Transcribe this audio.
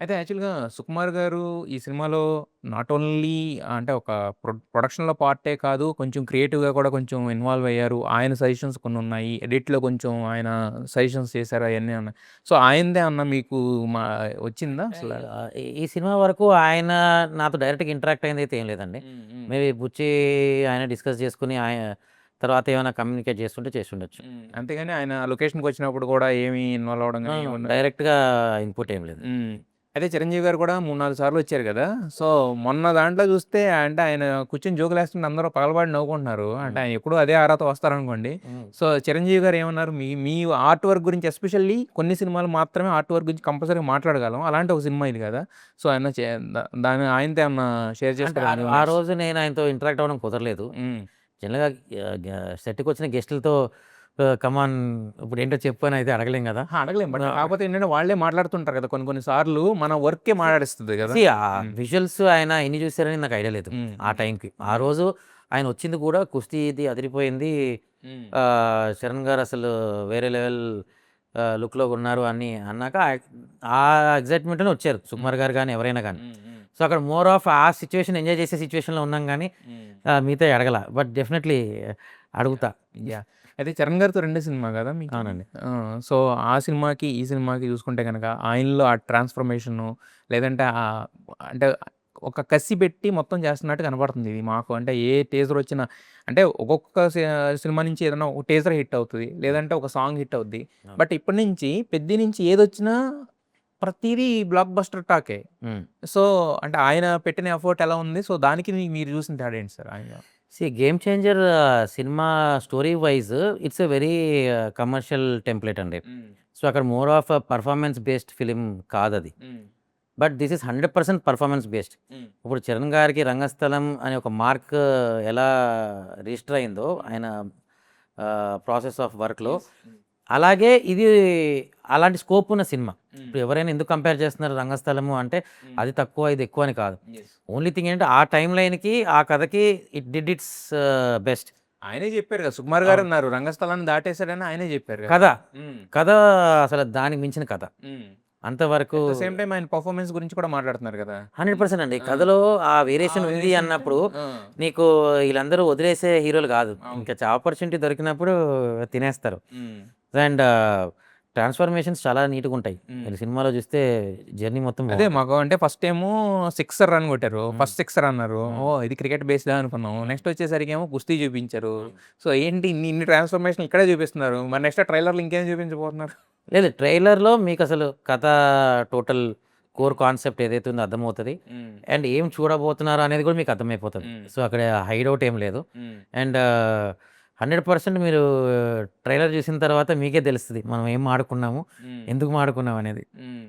అయితే యాక్చువల్‌గా 'సుకుమార్' గారు ఈ సినిమాలో నాట్ ఓన్లీ అంటే ఒక ప్రొడక్షన్‌లో పార్టే కాదు, కొంచెం క్రియేటివ్‌గా కూడా కొంచెం ఇన్వాల్వ్ అయ్యారు. ఆయన సజెషన్స్ కొన్నున్నాయి. ఎడిట్‌లో కొంచెం ఆయన సజెషన్స్ చేశారు అయన్నీ ఉన్నాయి. సో, ఆయనదే ఏమన్నా మీకు మా వచ్చిందా అసల? ఈ ఈ సినిమా వరకు ఆయన నాతో డైరెక్ట్‌గా ఇంటరాక్ట్ అయిందైతే ఏం లేదండి. హ్మ్. హ్మ్. మేబీ బుచ్చి ఆయన డిస్కస్ చేసుకొని తర్వాత ఏమైనా కమ్యూనికేట్ చేస్తుంటే చేసుండొచ్చు. అంతేగాని ఆయన లొకేషన్‌కొచ్చినప్పుడు కూడా ఏమి ఇన్వాల్వ్ అవ్వడం నో. గాని నో. ఏమన్నా. డైరెక్ట్‌గా ఇన్‌పుట్ ఏం లేదు. హ్మ్. అయితే 'చిరంజీవి' గారు కూడా 3, 4 సార్లు వచ్చారు గదా! సో, మొన్న దాంట్లో చూస్తే అంటే ఆయన కూర్చొని జోకులేస్తుంటే అందరూ పగలబడి నవ్వుకుంటున్నారు. అంటే హ్మ్. ఆయన ఎప్పుడూ అదే ఆరాతో వస్తారనుకోండి. హ్మ్. సో, 'చిరంజీవి' గారు ఏమన్నారు? మీ మీ ఆర్ట్ వర్క్ గురించి ఎస్పెషల్లీ కొన్ని సినిమాలు మాత్రమే ఆర్ట్ వర్క్ గురించి కంపల్సరీగా మాట్లాడగలం. అలాంటి ఒక సినిమా ఇది గదా! సో, ఆయన దాన్ని ఆయనతో ఏమన్నా షేర్ అంటే చేసుకోవడానికి ఆ ఏమన్నా రోజు నేను ఆయనతో ఇంటరాక్ట్ అవ్వడం కుదరలేదు. హ్మ్. జనరల్‌గా సెట్‌కొచ్చిన గెస్టులతో కమాన్ ఇప్పుడేంటో చెప్పు అని అయితే అడగలేం గదా! అహా! అడగలేం. బట్ ఆహ్, కాకపోతే ఏంటంటే వాళ్ళే మాట్లాడుతుంటారు గదా! కొన్ని కొన్ని సార్లు మన వర్కే సి మాట్లాడిస్తది గదా! సీ ఆ హ్మ్. విజువల్స్ ఆయన ఎన్ని చూసారని నాకు ఐడియా లేదు హ్మ్. ఆ హ్మ్. టైంకి. ఆ హ్మ్. రోజు ఆయన వచ్చింది కూడా కుస్తీది అదిరిపోయింది. హ్మ్. చరణ్ గారు అసలు వేరే లెవెల్ లుక్‌లో ఉన్నారు అని అన్నాక ఆ ఎక్సైట్‌మెంట్‌లోనే వచ్చారు. హ్మ్. సుకుమార్ గారు గాని, ఎవరైనా గాని. హ్మ్. హ్మ్. సో, అక్కడ మోర్ ఆఫ్ ఆ సిట్యుయేషన్ ఎంజాయ్ చేసే సిట్యుయేషన్‌లో ఉన్నాం గానీ హ్మ్. మిగతాయి అడగల. బట్ డెఫినైట్‌లీ అడుగుతా. యాహ్! అయితే 'చరణ్' గారితో రెండో సినిమా గదా మీకిది? అవునండి. ఆ! సో, ఆ సినిమాకి, ఈ సినిమాకి చూసుకుంటే గనక ఆయనలో ఆ ట్రాన్స్‌ఫర్మేషను లేదంటే అంటే ఒక కసి పెట్టి మొత్తం చేస్తున్నట్టు కనపడుతుంది ఇది మాకు. అంటే ఏ టీజరొచ్చినా అంటే ఒక్కొక్క సినిమా నుంచి ఏదైనా ఒక టీజర్ హిట్ అవుతది. హ్మ్. లేదంటే ఒక సాంగ్ హిట్ అవుద్ది. అవును. బట్ ఇప్పటి నుంచి 'పెద్ది' నుంచి ఏదొచ్చినా ప్రతీదీ బ్లాక్ బస్టర్ టాకే. హ్మ్. సో, అంటే ఆయన పెట్టిన ఎఫర్ట్ ఎలా ఉంది? సో, దానికి మీరు చూసిన తేడా ఏంటి సార్ ఆయన? 'Game changer' cinema story wise it's a very commercial template అండి. హ్మ్. సో, అక్కడ more of performance based film కాదది. Hmm. But this is 100% performance based. Hmm. ఇప్పుడు 'చరణ్' గారికి 'రంగస్థలం' అనే ఒక మార్క్ ఎలా రిజిస్టర్ అయిందో హ్మ్. ఆయన ప్రాసెస్ ఆఫ్ వర్క్‌లో, యెస్. హ్మ్. అలాగే ఇది అలాంటి స్కోప్ ఉన్న సినిమా. హ్మ్. ఇప్పుడు ఎవరైనా ఎందుకు కంపేర్ చేస్తున్నారు 'రంగస్థలము' అంటే హ్మ్. అది తక్కువ, ఇది ఎక్కువ అని కాదు. యెస్. ఓన్లీ థింగ్ ఏంటంటే ఆ టైమ్ లైన్‌కి, ఆ కథకి ఇట్ డిడ్ ఇట్స్ బెస్ట్. ఆయనే జెప్పారు గదా! 'సుకుమార్' అవును. గారన్నారు. రంగస్థలాన్ని దాటేసాడని ఆయనే జెప్పారు గదా! కథ, హ్మ్. కథ అసలు దానికి మించిన కథ. హ్మ్. అంతవరకు ఎట్ ద సేమ్ టైమ్ ఆయన పెర్ఫార్మన్స్ గురించి కూడా మాట్లాడుతున్నారు గదా! 100% అండి. ఆ! కథలో ఆ ఆ వేరియేషన్ ఉంది వేరియేషన్ ఉంటే అన్నప్పుడు, ఆ! నీకు ఈళ్ళందరూ వదిలేసే హీరోలు గాదు. అవును. ఇంకా ఆపర్చునిటీ దొరికినప్పుడు తినేస్తారు. హ్మ్. అండ్ ట్రాన్స్‌ఫర్మేషన్స్ చాలా నీట్‌గుంటాయి. హ్మ్. మీరు సినిమాలో చూస్తే జర్నీ మొత్తం అదే బావుంటది. మాకు అంటే ఫస్ట్ ఏమో సిక్సర్ రన్ కొట్టారు. హ్మ్. ఫస్ట్ సిక్సర్ అన్నారు. హ్మ్. ఓహ్! ఇది క్రికెట్ బేస్డా అనుకున్నాం. హ్మ్. నెక్స్ట్ వచ్చేసరికేమో కుస్తీ చూపించారు. హ్మ్. సో, ఏంటి ఇన్ని ట్రాన్స్‌ఫర్మేషన్‌లు ఇక్కడే చూపిస్తున్నారు. మరి నెక్స్ట్ ట్రైలర్‌లో ఇంకేం చూపించబోతున్నారు? లేదు, ట్రైలర్‌లో మీకసలు కథ టోటల్ కోర్ హ్మ్. కాన్సెప్ట్ ఏదైతే ఉందో అర్థమవుతది. హ్మ్. అండ్ ఏం చూడబోతున్నారు అనేది కూడా మీకు అర్థమైపోతది. హ్మ్. సో, అక్కడ హైడౌట్ ఏం లేదు. హ్మ్. అండ్ 100% మీరు ట్రైలర్ చూసిన తర్వాత మీకే తెలుస్తది. మనం ఏం ఆడుకున్నాము, హ్మ్. ఎందుకు ఆడుకున్నాం అనేది. హ్మ్.